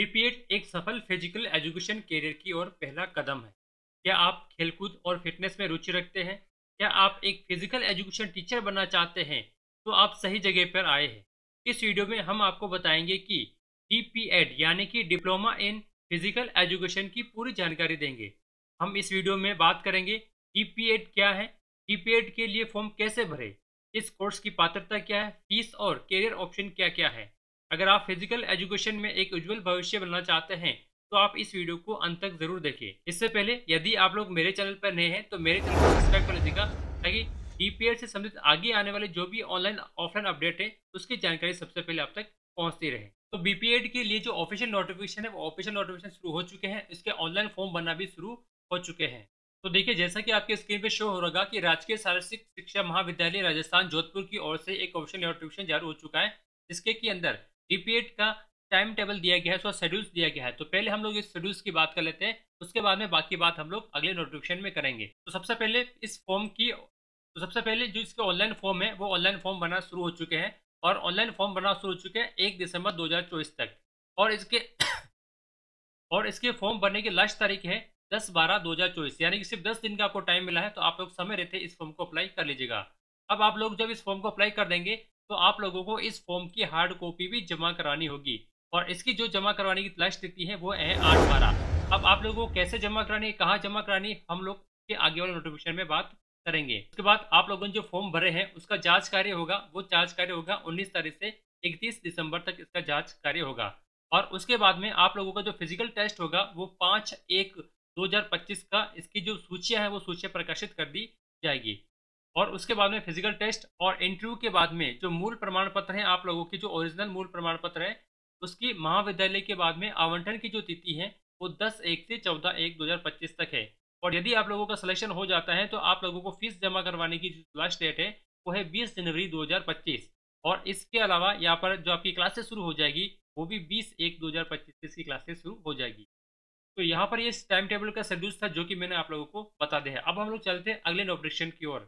BPEd एक सफल physical education career की ओर पहला कदम है। क्या आप खेलकूद और फिटनेस में रुचि रखते हैं? क्या आप एक फिजिकल एजुकेशन टीचर बनना चाहते हैं? तो आप सही जगह पर आए हैं। इस वीडियो में हम आपको बताएंगे कि बीपीएड यानी कि डिप्लोमा इन फिजिकल एजुकेशन की पूरी जानकारी देंगे। हम इस वीडियो में बात करेंगे बीपीएड क्या है, बीपीएड के लिए फॉर्म कैसे भरें, इस कोर्स की पात्रता क्या है, फीस और कैरियर ऑप्शन क्या क्या है। अगर आप फिजिकल एजुकेशन में एक उज्जवल भविष्य बनना चाहते हैं तो आप इस वीडियो को अंत तक जरूर देखें। इससे पहले यदि आप लोग मेरे चैनल पर नए हैं तो मेरे चैनल को सब्सक्राइब कर लीजिएगा, ताकि डीपीएड से संबंधित आगे आने वाले जो भी ऑनलाइन ऑफलाइन अपडेट है उसकी जानकारी सबसे पहले आप तक पहुंचती रहे। तो बीपीएड के लिए जो ऑफिशियल नोटिफिकेशन है वो ऑफिशियल नोटिफिकेशन शुरू हो चुके हैं, इसके ऑनलाइन फॉर्म भरना भी शुरू हो चुके हैं। तो देखिए, जैसा कि आपके स्क्रीन पे शो हो रहा कि राजकीय शारीरिक शिक्षा महाविद्यालय राजस्थान जोधपुर की ओर से एक ऑफिशियल नोटिफिकेशन जारी हो चुका है, जिसके के अंदर बीपीएड का टाइम टेबल दिया गया है, उसका शेड्यूल्स दिया गया है। तो पहले हम लोग इस शेड्यूल्स की बात कर लेते हैं, उसके बाद में बाकी बात हम लोग अगले नोटिफिकेशन में करेंगे। तो सबसे पहले जो इसके ऑनलाइन फॉर्म है वो ऑनलाइन फॉर्म बनना शुरू हो चुके हैं, और ऑनलाइन फॉर्म बनना शुरू हो चुके हैं 1 दिसंबर 2024 तक। और इसके और इसके फॉर्म भरने की लास्ट तारीख है 10/12/2024, यानी कि सिर्फ 10 दिन का आपको टाइम मिला है। तो आप लोग समय रहते इस फॉर्म को अप्लाई कर लीजिएगा। अब आप लोग जब इस फॉर्म को अप्लाई कर देंगे तो आप लोगों को इस फॉर्म की हार्ड कॉपी भी जमा करानी होगी, और इसकी जो जमा करवाने की लास्ट तिथि है वो है 8/12। अब आप लोगों को कैसे जमा करानी, कहाँ जमा करानी, हम लोग के आगे वाले नोटिफिकेशन में बात करेंगे। उसके बाद आप लोगों ने जो फॉर्म भरे हैं उसका जांच कार्य होगा, वो जांच कार्य होगा 19 तारीख से 31 दिसंबर तक इसका जांच कार्य होगा। और उसके बाद में आप लोगों का जो फिजिकल टेस्ट होगा वो 5/1/2025 का इसकी जो सूचियां हैं वो सूचियां प्रकाशित कर दी जाएगी। और उसके बाद में फिजिकल टेस्ट और इंटरव्यू के बाद में जो मूल प्रमाण पत्र हैं, आप लोगों की जो ओरिजिनल मूल प्रमाण पत्र है उसकी महाविद्यालय के बाद में आवंटन की जो तिथि है वो 10/1 से 14/1/2025 तक है। और यदि आप लोगों का सिलेक्शन हो जाता है तो आप लोगों को फीस जमा करवाने की जो लास्ट डेट है वो है 20 जनवरी 2025। और इसके अलावा यहाँ पर जो आपकी क्लासेस शुरू हो जाएगी वो भी 20/1/2025 की क्लासेस शुरू हो जाएगी। तो यहाँ पर ये टाइम टेबल का शेड्यूल था जो कि मैंने आप लोगों को बता दिया है। अब हम लोग चलते हैं अगले नोटिफिकेशन की ओर।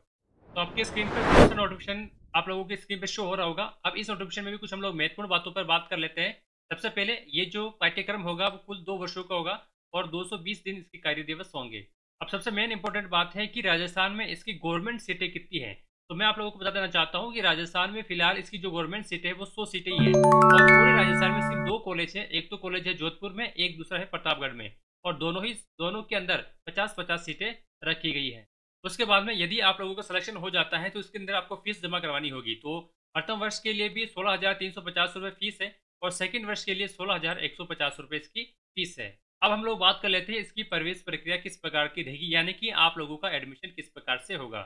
तो आपके स्क्रीन पर दूसरा नोटिफिकेशन आप लोगों की स्क्रीन पर शो हो रहा होगा। अब इस नोटिफिकेशन में भी कुछ हम लोग महत्वपूर्ण बातों पर बात कर लेते हैं। सबसे पहले ये जो पाठ्यक्रम होगा वो कुल 2 वर्षों का होगा और 220 दिन इसके कार्य दिवस होंगे। अब सबसे मेन इंपॉर्टेंट बात है कि राजस्थान में इसकी गवर्नमेंट सीटें कितनी है। तो मैं आप लोगों को बता देना चाहता हूँ कि राजस्थान में फिलहाल इसकी जो गवर्नमेंट सीट है वो 100 सीटें ही है, और पूरे राजस्थान में सिर्फ 2 कॉलेज है। एक तो कॉलेज है जोधपुर में, एक दूसरा है प्रतापगढ़ में, और दोनों के अंदर 50-50 सीटें रखी गई है। उसके बाद में यदि आप लोगों का सिलेक्शन हो जाता है तो इसके अंदर आपको फीस जमा करवानी होगी। तो प्रथम वर्ष के लिए भी 16,350 रुपये फीस है, और सेकंड वर्ष के लिए 16,150 रुपये इसकी फीस है। अब हम लोग बात कर लेते हैं इसकी प्रवेश प्रक्रिया किस प्रकार की रहेगी, यानी कि आप लोगों का एडमिशन किस प्रकार से होगा।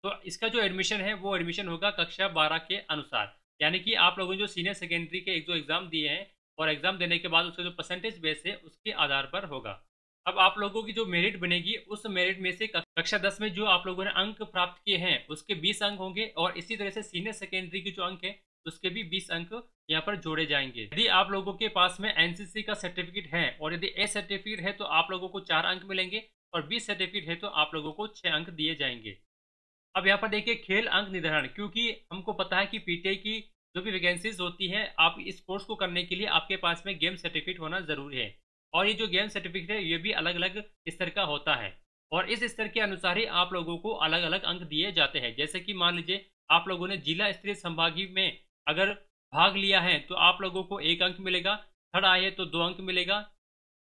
तो इसका जो एडमिशन है वो एडमिशन होगा कक्षा 12 के अनुसार, यानी कि आप लोगों ने जो सीनियर सेकेंडरी के एक जो एग्ज़ाम दिए हैं और एग्ज़ाम देने के बाद उसका जो परसेंटेज बेस है उसके आधार पर होगा। अब आप लोगों की जो मेरिट बनेगी उस मेरिट में से कक्षा 10 में जो आप लोगों ने अंक प्राप्त किए हैं उसके 20 अंक होंगे, और इसी तरह से सीनियर सेकेंडरी के जो अंक है उसके भी 20 अंक यहाँ पर जोड़े जाएंगे। यदि आप लोगों के पास में एनसीसी का सर्टिफिकेट है और यदि ए सर्टिफिकेट है तो आप लोगों को 4 अंक मिलेंगे, और बी सर्टिफिकेट है तो आप लोगों को 6 अंक दिए जाएंगे। अब यहाँ पर देखिए खेल अंक निर्धारण, क्योंकि हमको पता है कि पीटीआई की जो भी वैकेंसीज होती है, आप इस कोर्स को करने के लिए आपके पास में गेम सर्टिफिकेट होना जरूरी है। और ये जो गेम सर्टिफिकेट है ये भी अलग अलग स्तर का होता है, और इस स्तर के अनुसार ही आप लोगों को अलग अलग अंक दिए जाते हैं। जैसे कि मान लीजिए आप लोगों ने जिला स्तरीय संभागीय में अगर भाग लिया है तो आप लोगों को 1 अंक मिलेगा, थर्ड आए है तो 2 अंक मिलेगा,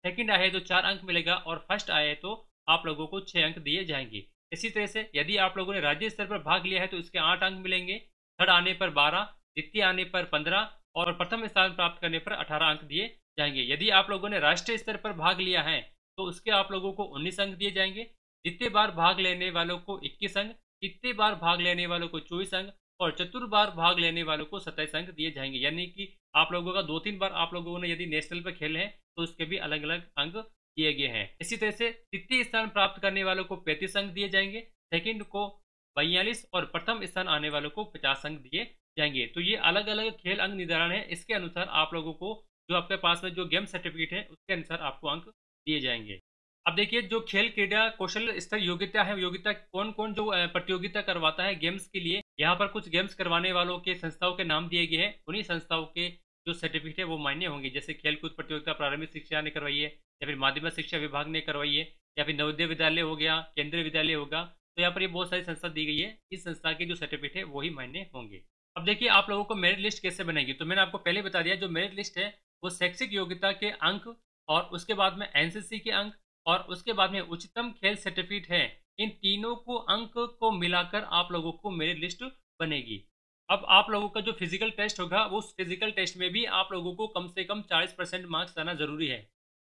सेकंड आए है तो 4 अंक मिलेगा, और फर्स्ट आए है तो आप लोगों को 6 अंक दिए जाएंगे। इसी तरह से यदि आप लोगों ने राज्य स्तर पर भाग लिया है तो इसके 8 अंक मिलेंगे, थर्ड आने पर 12, द्वितीय आने पर 15, और प्रथम स्थान प्राप्त करने पर 18 अंक दिए जाएंगे। यदि आप लोगों ने राष्ट्रीय स्तर पर भाग लिया है तो उसके आप लोगों को 19 अंक दिए जाएंगे, द्वितीय बार भाग लेने वालों को 21 अंक, तृतीय बार भाग लेने वालों को 24 अंक, और चतुर्थ बार भाग लेने वालों को 27 अंक दिए जाएंगे। यानी कि आप लोगों का 2-3 बार आप लोगों ने यदि नेशनल पर खेले हैं तो उसके भी अलग अलग अंक दिए गए हैं। इसी तरह से तृतीय स्थान प्राप्त करने वालों को 35 अंक दिए जाएंगे, सेकंड को 42, और प्रथम स्थान आने वालों को 50 अंक दिए जाएंगे। तो ये अलग अलग खेल अंक निर्धारण है, इसके अनुसार आप लोगों को जो आपके पास में जो गेम सर्टिफिकेट है उसके अनुसार आपको अंक दिए जाएंगे। अब देखिए, जो खेल क्रीड़ा कौशल स्तर योग्यता है, योग्यता कौन कौन जो प्रतियोगिता करवाता है गेम्स के लिए, यहाँ पर कुछ गेम्स करवाने वालों के संस्थाओं के नाम दिए गए हैं। उन्हीं संस्थाओं के जो सर्टिफिकेट है वो मान्य होंगे, जैसे खेलकूद प्रतियोगिता प्रारंभिक शिक्षा ने करवाई है, या फिर माध्यमिक शिक्षा विभाग ने करवाई है, या फिर नवोदय विद्यालय हो गया, केंद्रीय विद्यालय होगा। तो यहाँ पर ये बहुत सारी संस्था दी गई है, इस संस्था के जो सर्टिफिकेट है वही मान्य होंगे। अब देखिए आप लोगों को मेरिट लिस्ट कैसे बनेगी, तो मैंने आपको पहले बता दिया, जो मेरिट लिस्ट है वो शैक्षिक योग्यता के अंक और उसके बाद में एनसीसी के अंक और उसके बाद में उच्चतम खेल सर्टिफिकेट है, इन तीनों को अंक को मिलाकर आप लोगों को मेरिट लिस्ट बनेगी। अब आप लोगों का जो फिजिकल टेस्ट होगा, उस फिजिकल टेस्ट में भी आप लोगों को कम से कम 40% मार्क्स लाना जरूरी है।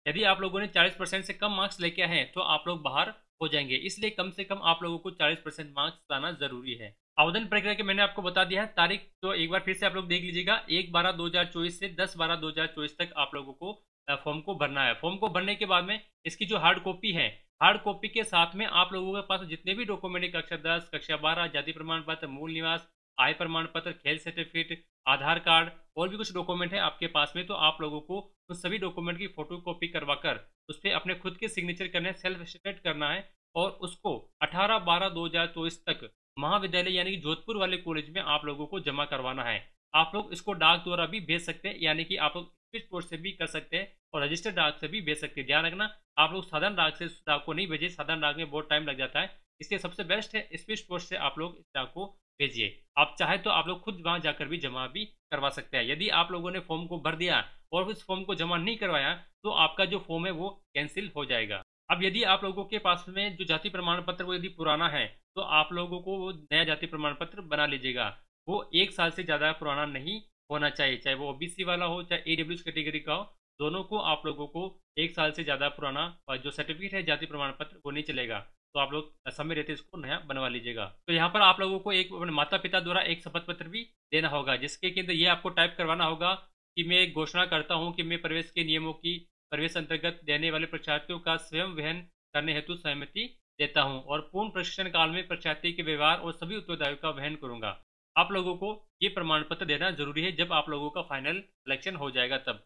यदि आप लोगों ने 40% से कम मार्क्स लेके आए हैं तो आप लोग बाहर हो जाएंगे, इसलिए कम से कम आप लोगों को 40% मार्क्स लाना जरूरी है। आवेदन प्रक्रिया के मैंने आपको बता दिया है, तारीख तो एक बार फिर से आप लोग देख लीजिएगा, 1/12/2024 से 10/12/2024 तक आप लोगों को फॉर्म को भरना है। फॉर्म को भरने के बाद में इसकी जो हार्ड कॉपी है, हार्ड कॉपी के साथ में आप लोगों के पास जितने भी डॉक्यूमेंट, कक्षा 10, कक्षा 12, जाति प्रमाण पत्र, मूल निवास, आय प्रमाण पत्र, खेल सर्टिफिकेट, आधार कार्ड और भी कुछ डॉक्यूमेंट है आपके पास में, तो आप लोगों को उन सभी डॉक्यूमेंट की फोटो कॉपी करवाकर उस पर अपने खुद के सिग्नेचर करने, सेल्फ स्टेट करना है और उसको 18/12/2024 तक महाविद्यालय यानी कि जोधपुर वाले कॉलेज में आप लोगों को जमा करवाना है। आप लोग इसको डाक द्वारा भी भेज सकते हैं, यानी कि आप लोग स्पीड पोस्ट से भी कर सकते हैं और रजिस्टर्ड डाक से भी भेज सकते हैं। ध्यान रखना, आप लोग साधारण डाक से इस डाक को नहीं भेजिए, साधारण डाक में बहुत टाइम लग जाता है, इसलिए सबसे बेस्ट है स्पीड पोस्ट से आप लोग इस डाक को भेजिए। आप चाहे तो आप लोग खुद वहां जाकर भी जमा भी करवा सकते हैं। यदि आप लोगों ने फॉर्म को भर दिया और उस फॉर्म को जमा नहीं करवाया तो आपका जो फॉर्म है वो कैंसिल हो जाएगा। अब यदि आप लोगों के पास में जो जाति प्रमाण पत्र वो यदि पुराना है तो आप लोगों को वो नया जाति प्रमाण पत्र बना लीजिएगा। वो 1 साल से ज़्यादा पुराना नहीं होना चाहिए, चाहे वो ओबीसी वाला हो चाहे ईडब्ल्यूएस कैटेगरी का हो, दोनों को आप लोगों को 1 साल से ज़्यादा पुराना जो सर्टिफिकेट है जाति प्रमाण पत्र वो नहीं चलेगा। तो आप लोग समय रहते इसको नया बनवा लीजिएगा। तो यहाँ पर आप लोगों को एक अपने माता पिता द्वारा एक शपथ पत्र भी देना होगा, जिसके के अंदर ये आपको टाइप करवाना होगा कि मैं घोषणा करता हूँ कि मैं प्रवेश के नियमों की प्रवेश अंतर्गत देने वाले परीक्षार्थियों का स्वयं वहन करने हेतु सहमति देता हूं और पूर्ण प्रशिक्षण काल में परीक्षार्थी के व्यवहार और सभी उत्तरदायित्व का वहन करूंगा। आप लोगों को ये प्रमाण पत्र देना जरूरी है जब आप लोगों का फाइनल सिलेक्शन हो जाएगा तब।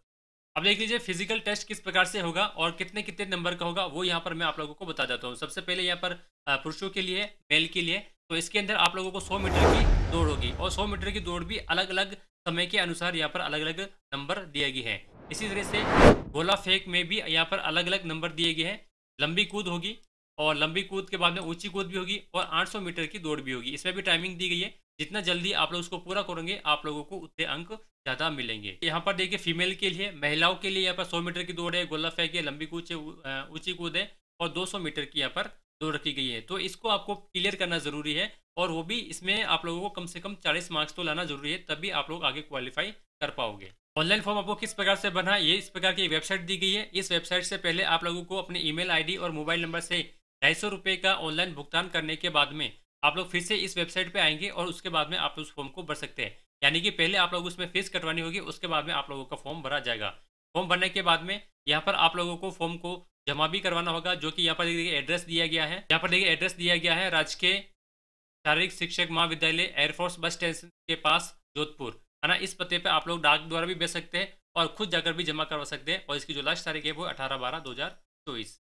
अब देख लीजिए फिजिकल टेस्ट किस प्रकार से होगा और कितने कितने नंबर का होगा, वो यहाँ पर मैं आप लोगों को बता देता हूँ। सबसे पहले यहाँ पर पुरुषों के लिए, मेल के लिए, तो इसके अंदर आप लोगों को 100 मीटर की दौड़ होगी और 100 मीटर की दौड़ भी अलग अलग समय के अनुसार यहाँ पर अलग अलग नंबर दिए गए हैं। इसी तरह से गोला फेंक में भी यहाँ पर अलग अलग नंबर दिए गए हैं। लंबी कूद होगी और लंबी कूद के बाद में ऊंची कूद भी होगी और 800 मीटर की दौड़ भी होगी। इसमें भी टाइमिंग दी गई है, जितना जल्दी आप लोग उसको पूरा करेंगे आप लोगों को उतने अंक ज़्यादा मिलेंगे। यहाँ पर देखिए फीमेल के लिए, महिलाओं के लिए यहाँ पर 100 मीटर की दौड़ है, गोला फेंक है, लंबी कूद है, ऊंची कूद है और 200 मीटर की यहाँ पर दौड़ रखी गई है। तो इसको आपको क्लियर करना ज़रूरी है और वो भी इसमें आप लोगों को कम से कम 40 मार्क्स तो लाना जरूरी है, तभी आप लोग आगे क्वालिफाई कर पाओगे। ऑनलाइन फॉर्म आपको किस प्रकार से भरना है, ये इस प्रकार की वेबसाइट दी गई है। इस वेबसाइट से पहले आप लोगों को अपने ईमेल आईडी और मोबाइल नंबर से 250 रुपये का ऑनलाइन भुगतान करने के बाद में आप लोग फिर से इस वेबसाइट पे आएंगे और उसके बाद में आप उस फॉर्म को भर सकते हैं। यानी कि पहले आप लोग उसमें फीस कटवानी होगी, उसके बाद में आप लोगों का फॉर्म भरा जाएगा। फॉर्म भरने के बाद में यहाँ पर आप लोगों को फॉर्म को जमा भी करवाना होगा, जो कि यहाँ पर देखिए एड्रेस दिया गया है। यहाँ पर देखिए एड्रेस दिया गया है राजकीय शारीरिक शिक्षक महाविद्यालय, एयरफोर्स बस स्टेशन के पास, जोधपुर, है ना। इस पते पे आप लोग डाक द्वारा भी भेज सकते हैं और खुद जाकर भी जमा करवा सकते हैं और इसकी जो लास्ट तारीख है वो 18/12/2024।